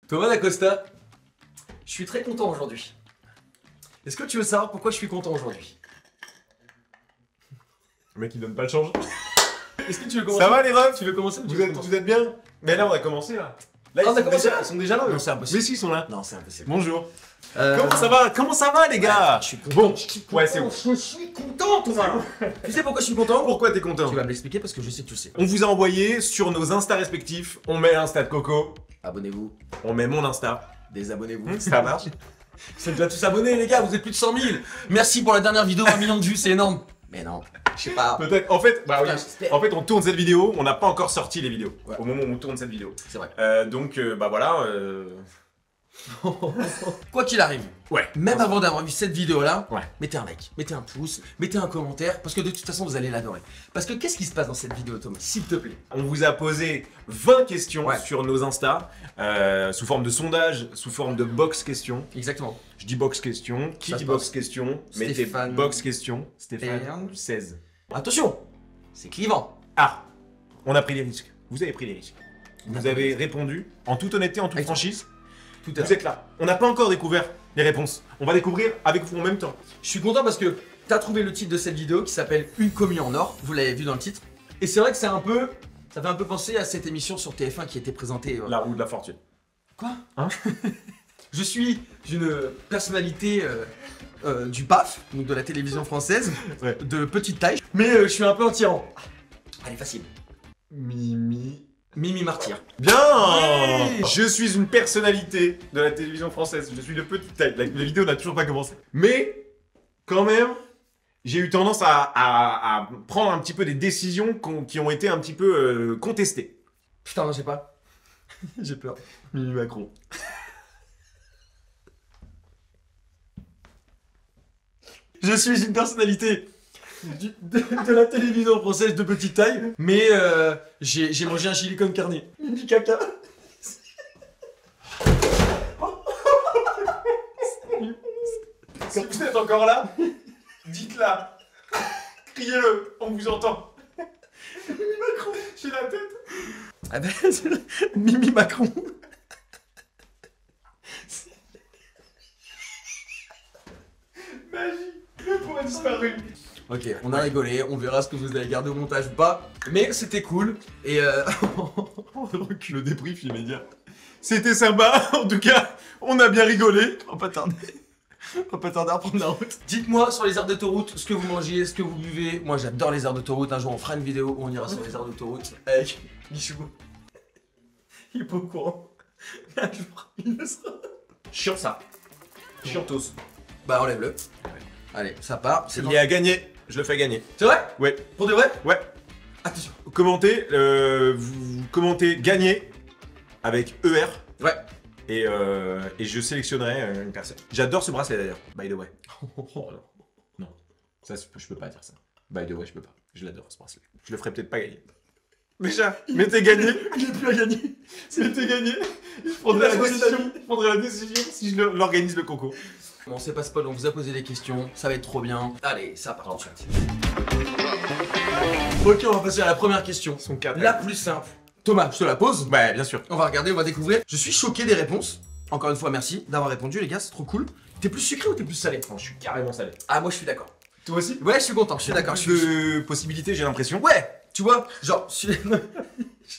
Thomas Dacosta, je suis très content aujourd'hui. Est-ce que tu veux savoir pourquoi je suis content aujourd'hui? Le mec il donne pas le change. Est-ce que tu veux commencer? Ça va les refs? Tu veux commencer ou tu Vous veux êtes, commencer? vous êtes bien? Mais là on a commencé là. Là Ah, on a commencé là? ils sont déjà là. Non, c'est impossible. Mais si ils sont là. Non, c'est impossible. Bonjour. Comment ça va? Comment ça va les gars? Je suis content. Bon, je suis content. ouais c'est ouf. Je suis content, Thomas. Tu sais pourquoi je suis content? Pourquoi t'es content? Tu vas me l'expliquer parce que je sais que tu le sais. On vous a envoyé sur nos Insta respectifs. On met l'Insta de Coco. Abonnez-vous, On met mon Insta. désabonnez-vous. Ça marche? Vous êtes déjà tous abonnés les gars, vous êtes plus de 100 000. Merci pour la dernière vidéo, 1 million de vues, c'est énorme. Mais non, je sais pas. Peut-être. En fait, bah oui. Putain, j'espère. En fait, on tourne cette vidéo. On n'a pas encore sorti les vidéos. Ouais. Au moment où on tourne cette vidéo. C'est vrai. Donc, bah voilà. Quoi qu'il arrive, Ouais. même avant d'avoir vu cette vidéo là, Ouais. mettez un like, mettez un pouce, mettez un commentaire, parce que de toute façon vous allez l'adorer. Parce que qu'est-ce qui se passe dans cette vidéo Thomas, s'il te plaît? On vous a posé 20 questions Ouais. sur nos Insta, sous forme de sondage, sous forme de box questions. Exactement. Je dis box question. Qui Ça dit se box passe. question? Mettez Stéphane. box question. Stéphane Et- 16. Attention, c'est clivant. Ah, on a pris les risques. Vous avez pris les risques. Vous D'accord. avez répondu en toute honnêteté, en toute Avec- franchise. Tout à Vous fait. êtes là. On n'a pas encore découvert les réponses. On va découvrir avec vous en même temps. Je suis content parce que t'as trouvé le titre de cette vidéo qui s'appelle Une communion en or, vous l'avez vu dans le titre. Et c'est vrai que c'est un peu, ça fait un peu penser à cette émission sur TF1 qui était présentée. La roue de la fortune. Quoi? Hein? Je suis une personnalité du PAF, donc de la télévision française, Ouais. de petite taille, mais je suis un peu un tyran. Allez, facile. Mimi. Mimi Martyr. Bien. Oui. Je suis une personnalité de la télévision française. Je suis de petite taille. La vidéo n'a toujours pas commencé. Mais, quand même, j'ai eu tendance à prendre un petit peu des décisions qui ont été un petit peu contestées. Putain, non, j'ai pas. J'ai peur. Mimi Macron. Je suis une personnalité de la télévision française de petite taille, mais j'ai mangé un chili con carne. Du caca. Si vous êtes encore là, dites-la. Criez-le, on vous entend. Mimi Macron, j'ai la tête. Ah ben, c'est Mimi Macron. Magie. Le point a disparu. Ok, on a rigolé, on verra ce que vous allez garder au montage ou pas, mais c'était cool, et Le débrief immédiat. C'était sympa, en tout cas, on a bien rigolé. on va pas tarder. On va pas tarder à prendre la route. Dites-moi sur les aires d'autoroute ce que vous mangez, ce que vous buvez. Moi j'adore les aires d'autoroute, un jour on fera une vidéo où on ira sur les aires d'autoroute avec Michou. Il est pas au courant. Mais un jour, il le sera. Chiant ça. Chiantos. Bah enlève-le. Allez, ça part. C'est Il est à gagner. Je le fais gagner. C'est vrai? Ouais. Pour de vrai? Ouais. Attention. Commentez, vous commentez gagner avec ER. Ouais. Et je sélectionnerai une personne. J'adore ce bracelet d'ailleurs. By the way. Oh, non. Non. Ça, je peux pas dire ça. By the way, je peux pas. Je l'adore ce bracelet. Je le ferai peut-être pas gagner. Déjà, mettez gagné. J'ai plus à gagner. Mettez gagné. Je prendrai la décision si je l'organise le concours. Bon, c'est pas spoil, on vous a posé des questions, ça va être trop bien. Allez, ça part tout de suite. Ok, on va passer à la première question. Son 4. La plus simple. Thomas, je te la pose. Ouais, bien sûr. On va regarder, on va découvrir. Je suis choqué des réponses. Encore une fois, merci d'avoir répondu, les gars, c'est trop cool. T'es plus sucré ou t'es plus salé? Je suis carrément salé. Ah, moi je suis d'accord. Toi aussi? Ouais, je suis content, je suis d'accord. Plus de possibilités, j'ai l'impression. Ouais, tu vois, genre, je suis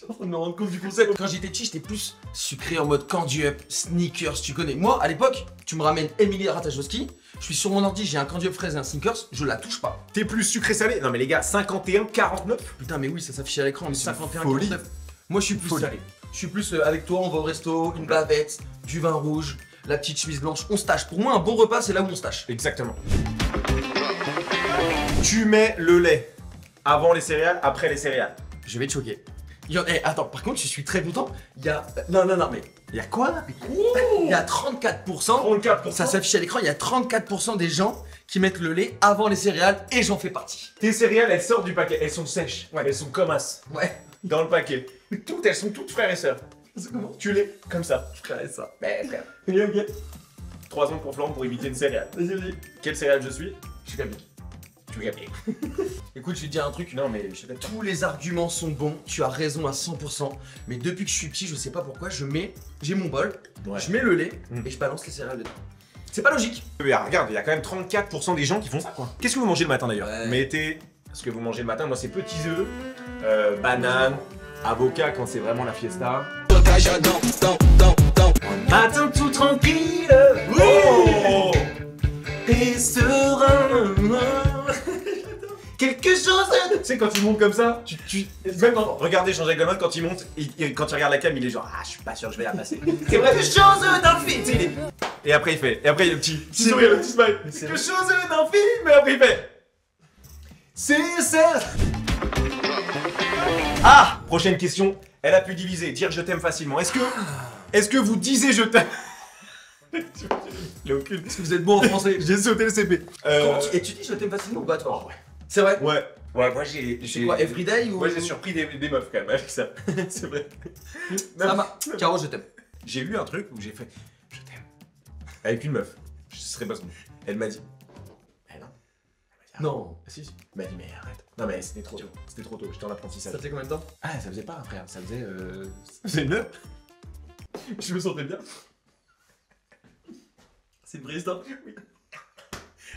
en train de me rendre compte du concept. Quand j'étais petit, j'étais plus sucré en mode Candy Up, Snickers, tu connais. Moi, à l'époque, tu me ramènes Emily Ratajkowski, je suis sur mon ordi, j'ai un Candy Up fraise et un Snickers, je la touche pas. T'es plus sucré salé? Non mais les gars, 51, 49. Putain, mais oui, ça s'affiche à l'écran, mais C'est une 51, folie. 49. Moi, je suis plus Folie. salé. Je suis plus avec toi, on va au resto, une bavette, du vin rouge, la petite chemise blanche, on se tâche. Pour moi, un bon repas, c'est là où on se tâche. Exactement. Tu mets le lait avant les céréales, après les céréales. Je vais te choquer. Attends, par contre, je suis très content. Il y a. Non, mais. Il y a quoi là? Il y a 34%. 34%. Ça s'affiche à l'écran, il y a 34% des gens qui mettent le lait avant les céréales et j'en fais partie. Tes céréales, elles sortent du paquet. Elles sont sèches. Ouais. Elles sont comme as. Ouais. Dans le paquet. Toutes, elles sont toutes frères et sœurs. C'est comment? Tu les comme ça. Je ferais ça. Mais frère. Ok. 3 ans pour flanc pour imiter une céréale. Vas-y. Quelle céréale je suis? Je suis Gabi. Tu plus jamais. Écoute, je vais te dire un truc. Non, mais je sais pas. Tous les arguments sont bons, tu as raison à 100%. Mais depuis que je suis petit, je sais pas pourquoi, j'ai mon bol, Ouais. je mets le lait Mm. et je balance les céréales dedans. C'est pas logique. Mais regarde, il y a quand même 34% des gens qui font ça, quoi. Qu'est-ce que vous mangez le matin d'ailleurs? Ouais. Mettez ce que vous mangez le matin. Moi, c'est petits œufs, bananes, avocat quand c'est vraiment la fiesta. Un matin tout tranquille. Oh! Et serein. Quelque chose. Tu sais, quand il monte comme ça, même regardez Jean-Jacques Goldman, quand il monte, quand il regarde la cam, il est genre, ah, je suis pas sûr que je vais la passer. C'est vrai, quelque chose d'un film. Et après, il fait, et après, il y a le petit sourire, le petit smile. Quelque chose d'un film, et après, il fait. C'est ça. Ah! Prochaine question. Elle a pu diviser, dire je t'aime facilement. Est-ce que vous disiez je t'aime? Il a aucune. Est-ce que vous êtes bon en français? J'ai sauté le CP. Et tu dis je t'aime facilement ou pas toi? Oh, ouais. C'est vrai? Ouais, moi j'ai. C'est quoi, everyday ou? Moi j'ai surpris des meufs quand même avec ça. C'est vrai. Ça va. Caro, je t'aime. J'ai lu un truc où j'ai fait je t'aime. Avec une meuf. Je serais pas son nom. Elle m'a dit. Mais non. Elle m'a dit, Non. ah, si. Elle m'a dit mais arrête. Non mais c'était trop tôt. C'était trop tôt. J'étais en apprentissage. Ça fait combien de temps? Ah ça faisait pas frère. Ça faisait une heure. Je me sentais bien. C'est une vraie histoire. Oui.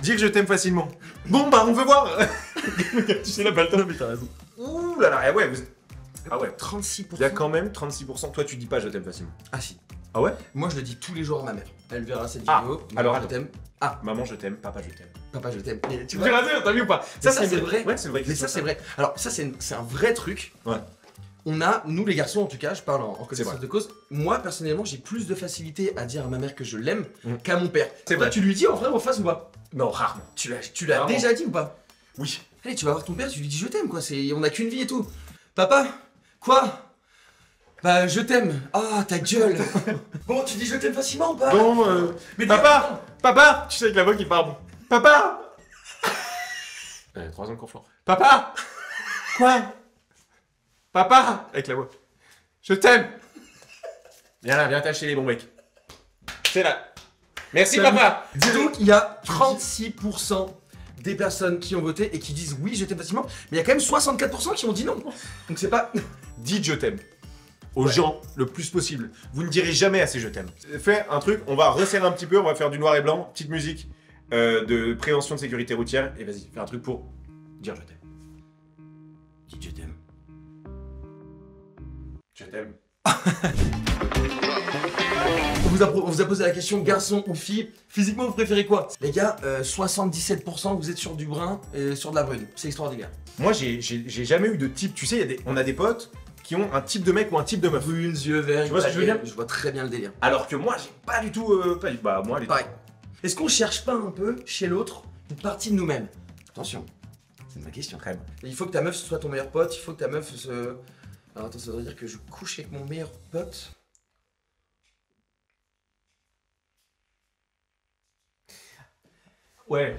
Dire je t'aime facilement. Bon bah on veut voir. Tu sais la balle. Mais t'as raison. Ouh là là. Ouais vous. Ah ouais. 36%. Il y a quand même 36%. Toi tu dis pas je t'aime facilement. Ah si. Ah ouais? Moi je le dis tous les jours à ma mère. Elle verra cette Ah, vidéo. alors, je attends. t'aime. Maman je t'aime. Papa je t'aime. Papa, je t'aime. Et tu J'ai vois, raté, t'as vu ou pas? ça, c'est vrai. Ouais, c'est une vraie mais question. ça c'est vrai. Alors ça c'est un vrai truc. Ouais. On a, nous les garçons en tout cas, je parle en connaissance vrai. de cause, moi personnellement j'ai plus de facilité à dire à ma mère que je l'aime Mm. qu'à mon père. C'est Toi, vrai. tu lui dis en vrai ou en face ou pas? Non, rarement. Tu l'as Rarement. déjà dit ou pas? Oui. Allez, tu vas voir ton père, tu lui dis je t'aime quoi, on a qu'une vie et tout. Papa, quoi? Bah je t'aime. Ah ta gueule. Bon, tu dis je t'aime facilement ou pas? Bon, Mais papa! Papa! Tu sais avec la voix qui part bon. Papa! 3 ans de confort. Papa! Quoi? Papa! Avec la voix. Je t'aime! Viens là, viens t'acheter les bons mecs. C'est là. Merci Salut. papa! Donc il y a 36% des personnes qui ont voté et qui disent oui je t'aime facilement, mais il y a quand même 64% qui ont dit non. Donc c'est pas... Dites je t'aime. Aux gens le plus possible. Vous ne direz jamais assez je t'aime. Fais un truc, on va resserrer un petit peu, on va faire du noir et blanc, petite musique de prévention de sécurité routière. Et vas-y, fais un truc pour dire je t'aime. Dis je t'aime. Je t'aime. On vous a posé la question garçon ou fille, physiquement vous préférez quoi? Les gars, 77% vous êtes sur du brun et sur de la brune. C'est extraordinaire. Moi, j'ai jamais eu de type. Tu sais, on a des potes qui ont un type de mec ou un type de meuf. Brunes, yeux verts, Tu vois ce que je veux dire? Je vois très bien le délire. Alors que moi, j'ai pas du tout. Bah, moi, les. Pareil. Est-ce qu'on cherche pas un peu chez l'autre une partie de nous-mêmes? Attention, c'est une vraie question. Crème. Il faut que ta meuf soit ton meilleur pote, il faut que ta meuf se... Alors attends, ça veut dire que je couche avec mon meilleur pote. Ouais.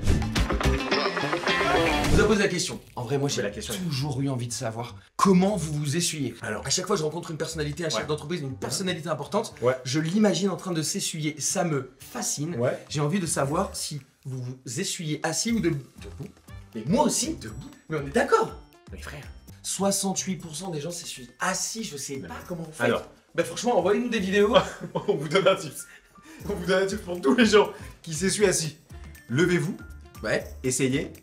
On vous a posé la question. En vrai, moi j'ai Mais la question est- toujours eu envie de savoir comment vous vous essuyez. Alors. À chaque fois que je rencontre une personnalité, un chef Ouais. d'entreprise, une personnalité importante, Ouais. je l'imagine en train de s'essuyer. Ça me fascine. Ouais. J'ai envie de savoir si vous vous essuyez assis ou debout. Mais moi aussi, debout. Mais on est d'accord. Mais frère. 68% des gens s'essuient assis, je sais pas comment on fait. Alors. Bah franchement, envoyez-nous des vidéos. On vous donne un tips. On vous donne un tips pour tous les gens qui s'essuient assis. Levez-vous, Ouais. essayez.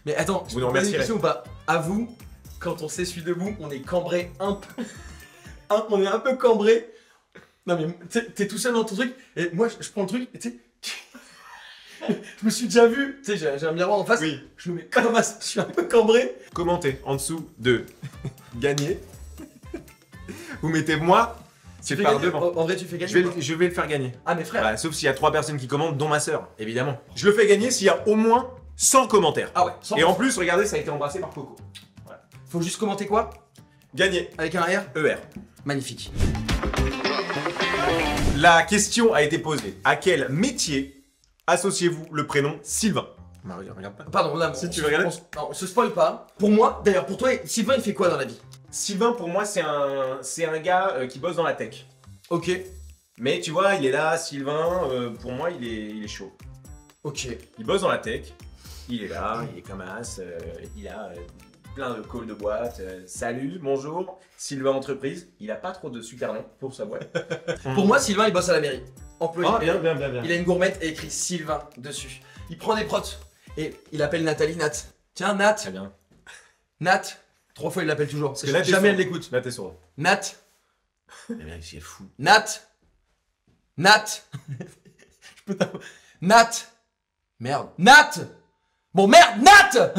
Mais attends, Vous je nous peux poser une remercierez. question ou pas? À vous, quand on s'essuie debout, on est cambré un peu. On est un peu cambré. Non mais t'es tout seul dans ton truc, et moi je prends le truc, et tu sais. Je me suis déjà vu, tu sais, j'ai un miroir en face, Oui. je me mets comme ça, je suis un peu cambré. Commentez en dessous de gagner. Vous mettez moi. Tu C'est fais par gagner. devant. En vrai, tu fais gagner. Je vais le faire gagner. Ah mais frère. Bah, sauf s'il y a 3 personnes qui commentent, dont ma sœur, évidemment. Je le fais gagner s'il y a au moins 100 commentaires. Ah ouais, sans Et en plus, regardez, ça a été embrassé par Coco. Faut juste commenter quoi? Gagné. Avec un R. ER. Magnifique. La question a été posée. À quel métier associez-vous le prénom Sylvain? Bah, regarde pas. Pardon, là, Si tu veux regarder. on se spoil pas. Pour moi, d'ailleurs, pour toi, Sylvain, il fait quoi dans la vie? Sylvain, pour moi, c'est un gars qui bosse dans la tech. Ok. Mais tu vois, il est là, Sylvain, pour moi, il est chaud. Ok. Il bosse dans la tech. Il est là, il est comme as, il a plein de calls de boîte. Salut, bonjour, Sylvain Entreprise. Il a pas trop de super nom pour sa boîte. Pour moi, Sylvain, il bosse à la mairie. Employé. Ah, bien. Il a une gourmette et écrit Sylvain dessus. Il prend des protes et il appelle Nathalie Nat. Tiens, Nat. Très bien. Nat. 3 fois, il l'appelle toujours. Parce que là, t'es jamais sourd. elle l'écoute. Là, t'es sourd. Nat. Mais mec, c'est fou. Nat. Nat. Je peux t'avoir. Nat. Merde. Nat. Bon, merde, Nat.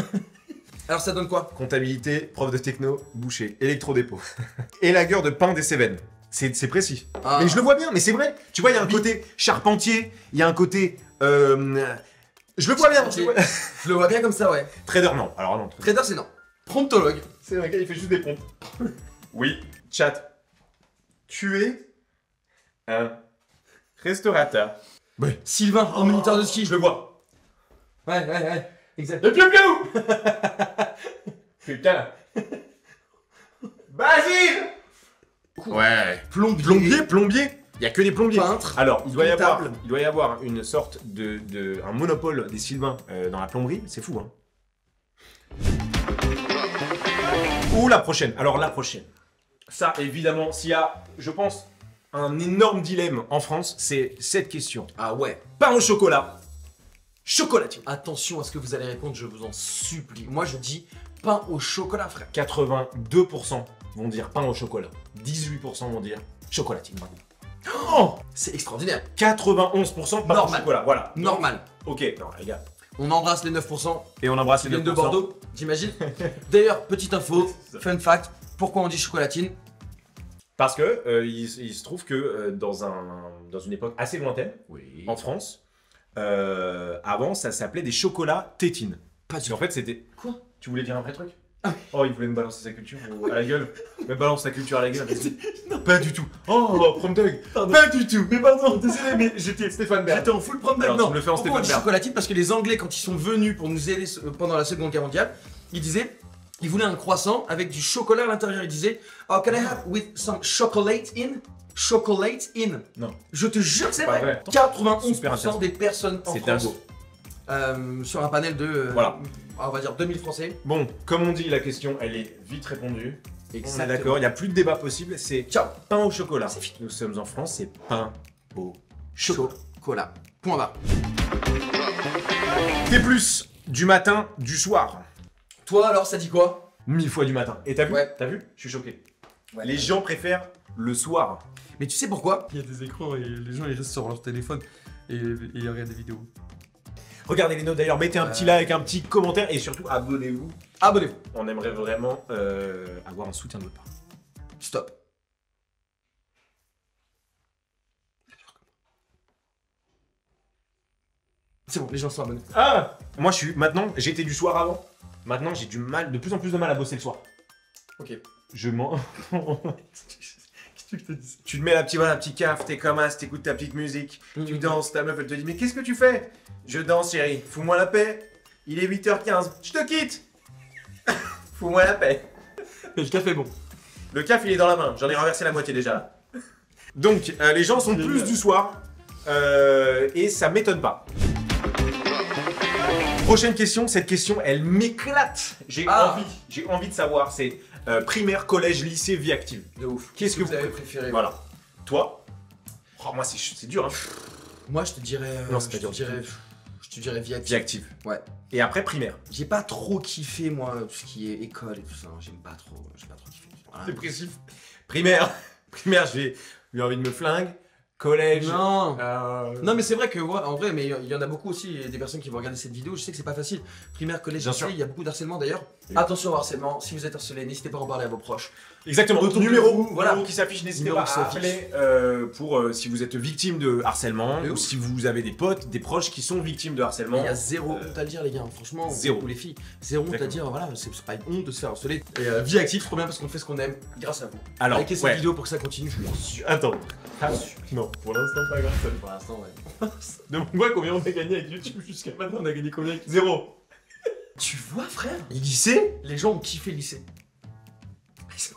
Alors, ça donne quoi? Comptabilité, prof de techno, boucher, électrodépôt. Élagueur de pain des Cévennes. C'est précis. Ah. Mais je le vois bien, mais c'est vrai. Tu vois, il y a un côté charpentier, il y a un côté... Je le vois bien. Je le vois bien comme ça, ouais. Trader, non. Alors non. Trader, c'est non. Promptologue. C'est un gars, il fait juste des pompes. Oui, chat. Tu es un restaurateur. Ouais. Sylvain, en moniteur de ski. Je le vois. Ouais. Exact. Le piou-piou. Putain. Basile. Ouais. Plombier. Il y a que des plombiers. Peintre. Alors, il doit comptable. y avoir une sorte un monopole des Sylvains dans la plomberie. C'est fou, hein. Ou la prochaine. Alors, la prochaine. Ça, évidemment, s'il y a, je pense, un énorme dilemme en France, c'est cette question. Ah ouais. Pain au chocolat. Chocolatine. Attention à ce que vous allez répondre, je vous en supplie. Moi, je dis pain au chocolat, frère. 82% vont dire pain au chocolat. 18% vont dire chocolatine. Oh, C'est extraordinaire. 91% pain au Normal. chocolat. Voilà. Normal. Ok, non, les gars. On embrasse les 9% Et on embrasse qui les viennent 9%. de Bordeaux, j'imagine. D'ailleurs, petite info, fun fact, pourquoi on dit chocolatine? Parce que il se trouve que dans une époque assez lointaine, Oui. en France, avant, ça s'appelait des chocolats tétines. Pas Parce du qu'en tout. fait, c'était... Quoi? Tu voulais dire un vrai truc? Oh, il voulait me balancer sa culture à la gueule. Me balance sa culture à la gueule, vas-y. Non. Pas du tout. Oh, prom dog. Pardon. Pas du tout. Mais pardon, désolé, mais j'étais Stéphane Bern. J'étais en full prom Alors, maintenant. tu me le fais en Pourquoi on Stéphane dit Bern. chocolatine? Parce que les Anglais, quand ils sont venus pour nous aider pendant la Seconde Guerre mondiale, ils disaient, ils voulaient un croissant avec du chocolat à l'intérieur. Ils disaient, oh, can I have with some chocolate in? Chocolate in. Non. Je te jure, c'est Pas vrai. vrai. 91% Super intéressant. des personnes en C'est France, dingo. sur un panel de, Voilà. on va dire 2000 Français. Bon, comme on dit, la question, elle est vite répondue. On est Exactement. d'accord, il n'y a plus de débat possible, c'est Ciao. pain au chocolat. C'est fini. Nous sommes en France, c'est pain au chocolat. Chocolat. Point barre. T'es plus du matin, du soir. Toi alors, ça dit quoi? 1000 fois du matin. Et t'as vu? Ouais. T'as vu? Je suis choqué. Ouais. Les gens préfèrent le soir. Mais tu sais pourquoi? Il y a des écrans et les gens ils restent sur leur téléphone et ils regardent des vidéos. Regardez les notes d'ailleurs, mettez un petit like, un petit commentaire et surtout abonnez-vous. Abonnez-vous. On aimerait vraiment avoir un soutien de votre part. Stop. C'est bon, les gens sont abonnés. Ah! Moi je suis. Maintenant, j'étais du soir avant. Maintenant j'ai de plus en plus de mal à bosser le soir. Ok. Je mens. Qu'est-ce que je te dis? Tu te mets la petite caf, t'es comme as, t'écoutes ta petite musique, tu danses, ta meuf elle te dit mais qu'est-ce que tu fais? Je danse chérie, fous-moi la paix. Il est 8h15, je te quitte. Fous-moi la paix. Mais le café est bon. Le caf il est dans la main, j'en ai renversé la moitié déjà. Donc les gens sont plus du soir et ça m'étonne pas. Prochaine question, cette question elle m'éclate. J'ai envie de savoir, c'est primaire, collège, lycée, vie active. De ouf. Qu'est-ce que vous avez préféré? Voilà. Toi? Oh, moi c'est dur hein. Moi, je te dirais. Non, c'est pas je dur. te dirais vie active. Vie active. Ouais. Et après primaire. J'ai pas trop kiffé, moi, tout ce qui est école et tout ça. J'aime pas trop. J'ai pas trop kiffé. Voilà. Dépressif. Primaire. Primaire, j'ai eu envie de me flinguer. Collège. Non. euh, Non mais c'est vrai que ouais, en vrai, mais il y en a beaucoup aussi, des personnes qui vont regarder cette vidéo, je sais que c'est pas facile. Primaire, collège, Bien lycée, sûr. il y a beaucoup d'harcèlement d'ailleurs. Oui. Attention au harcèlement, si vous êtes harcelé, n'hésitez pas à en parler à vos proches. Exactement. Autour de Numéro, vous, voilà. numéro qui s'affiche, n'hésitez Numéro pas qui à s'affiche. appeler pour si vous êtes victime de harcèlement De ou ouf. si vous avez des potes, des proches qui sont victimes de harcèlement. Il y a zéro honte à le dire les gars, franchement, zéro. ou les filles, zéro honte à Exactement. dire, voilà, c'est pas une honte de se faire harceler. Et vie active, trop bien parce qu'on fait ce qu'on aime grâce à vous. Alors, Likez cette ouais. vidéo pour que ça continue. Attends. Non, pour l'instant pas grave. Pour l'instant, ouais. Demande-moi combien on a gagné avec YouTube jusqu'à maintenant. On a gagné combien? Zéro. Tu vois frère, Lycée? les gens ont kiffé le lycée. Ils sont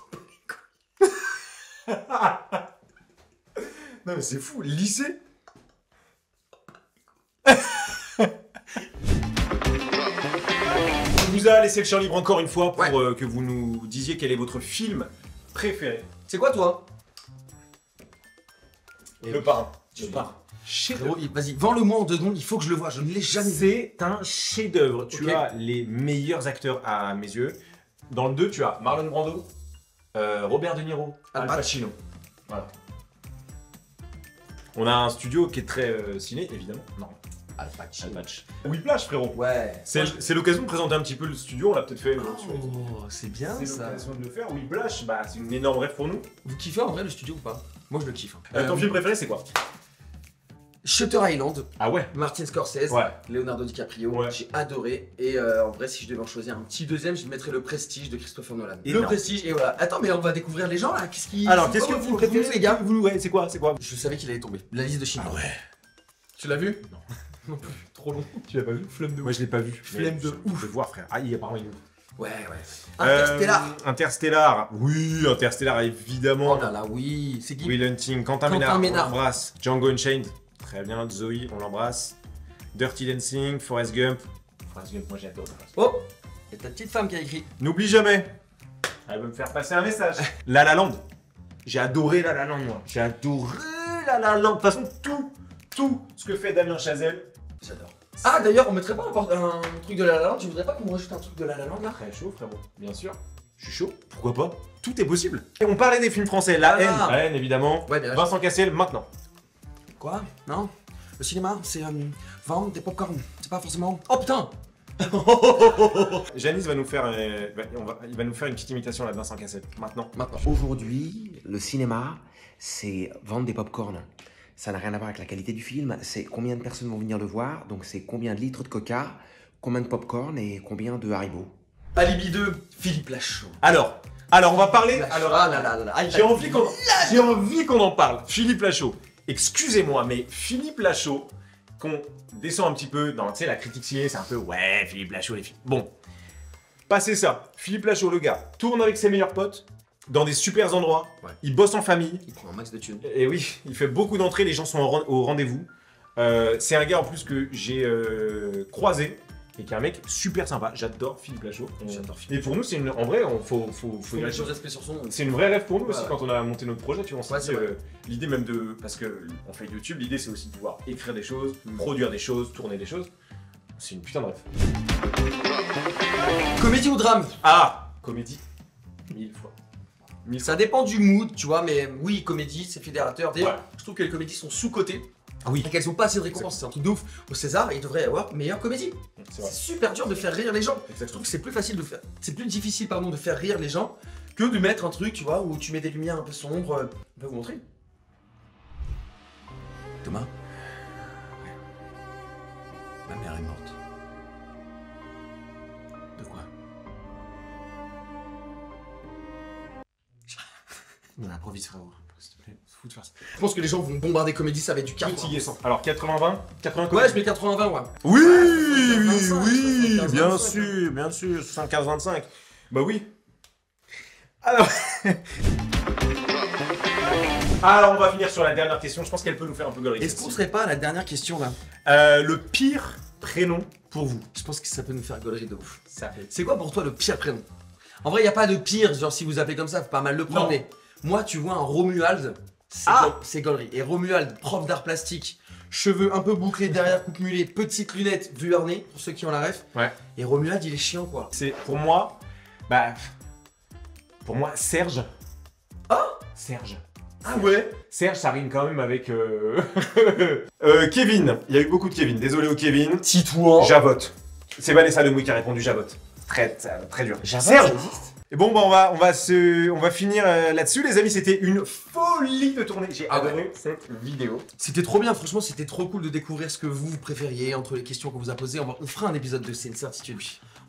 Non mais c'est fou, lycée? vous a laissé le champ libre encore une fois pour Ouais. que vous nous disiez quel est votre film préféré. C'est quoi toi? Le Parrain. Le Parrain. Chef-d'œuvre. Frérot, vas-y, vends-le-moi en 2 secondes, il faut que je le voie, je ne l'ai jamais vu. C'est un chef-d'œuvre. Tu Ok. as les meilleurs acteurs à mes yeux. Dans le 2, tu as Marlon Brando, Robert De Niro, Al Al Pacino. Voilà. On a un studio qui est très ciné, évidemment. Non, Al Pacino. Al Pacino. Whiplash, frérot. Ouais. C'est l'occasion de présenter un petit peu le studio. On l'a peut-être fait. Oh, c'est bien C'est ça. l'occasion de le faire. Whiplash, bah, c'est une énorme rêve pour nous. Vous kiffez en vrai le studio ou pas? Moi je le kiffe. Ton film préféré, c'est quoi? Shutter Island, Ah ouais. Martin Scorsese, Ouais. Leonardo DiCaprio, Ouais. j'ai adoré. Et en vrai, si je devais en choisir un petit deuxième, je mettrais le Prestige de Christopher Nolan. Énorme. Le Prestige, et voilà. Attends, mais on va découvrir les gens là. Qu'est-ce qui. Alors, c'est qu'est-ce quoi que votre vous film préféré, les gars? Ouais, c'est quoi? Je savais qu'il allait tomber. La liste de Schindler. ouais. Tu l'as vu? Non. Non plus. Trop long. Tu l'as pas vu? Flemme de Moi, je l'ai pas vu. Flemme de ouf. Je vais voir, frère. Ah, il est apparemment il est ouf. Ouais, ouais. Interstellar. Interstellar. Oui, Interstellar, évidemment. Oh là là, oui. C'est qui? Will Hunting, Quentin Quentin Ménard, on Ménard. l'embrasse. Django Unchained, très bien. Zoe, on l'embrasse. Dirty Dancing, Forrest Gump. Forrest Gump, moi j'adore. Oh! Il y a ta petite femme qui a écrit. N'oublie jamais. Elle veut me faire passer un message. La La Land. J'ai adoré La La Land, moi. J'ai adoré La La Land. De toute façon, tout ce que fait Damien Chazelle, J'adore. Ah d'ailleurs, on mettrait pas un truc de La La Land? Tu voudrais pas qu'on me rajoute un truc de La La Land là? très chaud, frérot. Bien sûr. Je suis chaud. Pourquoi pas? Tout est possible. Et on parlait des films français. La Ah. haine. La haine, évidemment. Ouais, bien. Vincent Cassel, maintenant. Quoi? Non? Le cinéma, c'est vendre des popcorn. C'est pas forcément. Oh putain! Janice va nous faire, il va nous faire une petite imitation là de Vincent Cassel. Maintenant. Maintenant. Aujourd'hui, le cinéma, c'est vendre des pop-corn. Ça n'a rien à voir avec la qualité du film, c'est combien de personnes vont venir le voir, donc c'est combien de litres de coca, combien de pop-corn et combien de Haribo. Alibi 2, Philippe Lachaud. Alors, on va parler. Alors, ah là là là là. Ah, j'ai envie qu'on en parle. Philippe Lachaud. Excusez-moi, mais Philippe Lachaud, qu'on descend un petit peu dans, tu sais, la critique ciné, c'est un peu ouais, Philippe Lachaud, les films. Bon, passez ça. Philippe Lachaud, le gars, tourne avec ses meilleurs potes dans des super endroits. Ouais. Il bosse en famille. Il prend un max de thunes. Et oui, il fait beaucoup d'entrées, les gens sont au rendez-vous. C'est un gars en plus que j'ai croisé et qui est un mec super sympa. J'adore Philippe Lachaud. J'adore Philippe. Et pour nous, c'est une, en vrai, faut Faut mettre le respect sur son nom. c'est une vraie rêve pour nous Ouais, aussi ouais. quand on a monté notre projet. Tu vois, on s'est Ouais, dit, c'est vrai. l'idée même de, parce que on fait YouTube, l'idée c'est aussi de pouvoir écrire des choses, produire des choses, tourner des choses. C'est une putain de rêve. Comédie ou drame? Ah, comédie, 1000 fois. Ça dépend du mood, tu vois, mais oui, comédie, c'est fédérateur. D'ailleurs, Ouais. je trouve que les comédies sont sous-cotées Ah oui, et qu'elles ont pas assez de récompenses. C'est un truc de ouf. Au César, il devrait y avoir meilleure comédie. c'est vrai. C'est super dur de faire rire les gens. Je trouve Exactement. que c'est plus facile de faire. C'est plus difficile, pardon, de faire rire les gens que de mettre un truc, tu vois, où tu mets des lumières un peu sombres. On va vous montrer. Thomas. Ma mère est morte. De quoi? On improvise, frérot. S'il te plaît, fous de faire ça. Je pense que les gens vont bombarder comédie, ça va être du 80. Petit guessant. Alors 80-20, 80 Ouais, je mets 80-20, ouais. Oui, 75, oui, 75, bien 25. sûr, bien sûr, 75-25. Bah oui. Alors... Alors, on va finir sur la dernière question. Je pense qu'elle peut nous faire un peu galerie. Est-ce qu'on serait pas à la dernière question là? Le pire prénom pour vous? Je pense que ça peut nous faire gaulerie de ouf. Ça fait. C'est quoi pour toi le pire prénom? En vrai, il a pas de pire, genre si vous appelez comme ça, faut pas mal le prendre, Non. mais moi, tu vois un Romuald, c'est Ah. c'est gaulerie. Et Romuald, prof d'art plastique, cheveux un peu bouclés derrière coupe mulet, petites lunettes, vue harnais, pour ceux qui ont la ref. Ouais. Et Romuald, il est chiant quoi. C'est pour moi, bah, pour moi, Serge. Ah Serge. Ah ouais? Serge, ça rime quand même avec Kevin. Il y a eu beaucoup de Kevin. Désolé au Kevin. Titouan. Javotte. C'est Vanessa Lemoui qui a répondu Javotte. Très dur. Serge. Et bon, bah, on va finir là-dessus, les amis. C'était une folie de tourner. J'ai Ah ouais. adoré cette vidéo. C'était trop bien, franchement, c'était trop cool de découvrir ce que vous préfériez entre les questions qu'on vous a posées. On fera un épisode 2, c'est une certitude.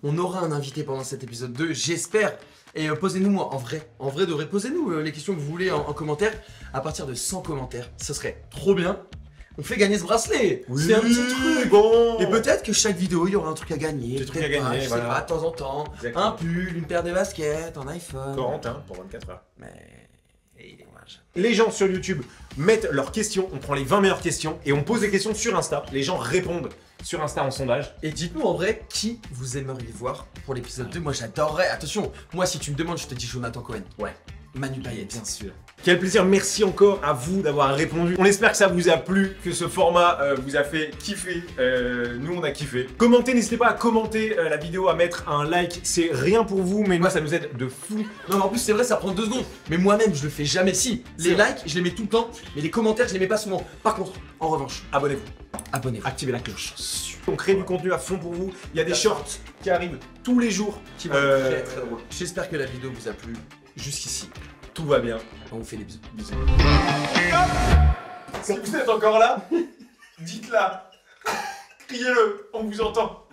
On aura un invité pendant cet épisode 2, j'espère. Et posez-nous, en vrai de vrai, posez-nous les questions que vous voulez en commentaire. À partir de 100 commentaires, ce serait trop bien. On fait gagner ce bracelet. C'est un petit truc. Bon. Et peut-être que chaque vidéo, il y aura un truc à gagner. Des trucs à peut-être pas, gagner, je sais voilà. pas, de temps en temps. Exactement. Un pull, une paire de baskets, un iPhone. Corentin pour 24 heures. Mais... et- dommage. Les gens sur YouTube mettent leurs questions, on prend les 20 meilleures questions et on pose des questions sur Insta. Les gens répondent sur Insta en sondage. Et dites-nous en vrai qui vous aimeriez voir pour l'épisode 2. Moi j'adorerais. Attention, moi si tu me demandes, je te dis Jonathan Cohen. Ouais. Manu Payet. Bien sûr. Quel plaisir, merci encore à vous d'avoir répondu. On espère que ça vous a plu, que ce format vous a fait kiffer. Nous, on a kiffé. Commentez, n'hésitez pas à commenter la vidéo, à mettre un like. C'est rien pour vous, mais moi, ça nous aide de fou. Non mais en plus c'est vrai, ça prend 2 secondes. Mais moi-même je le fais jamais. Si, les likes je les mets tout le temps, mais les commentaires je les mets pas souvent. Par contre, en revanche, Abonnez-vous, abonnez-vous. activez la cloche. On crée du contenu à fond pour vous. Il y a des shorts qui arrivent tous les jours. Qui vont être très très drôle. J'espère que la vidéo vous a plu jusqu'ici. Tout va bien. On vous fait des bisous. Bisous. Si vous êtes encore là, dites-la. Criez-le, on vous entend.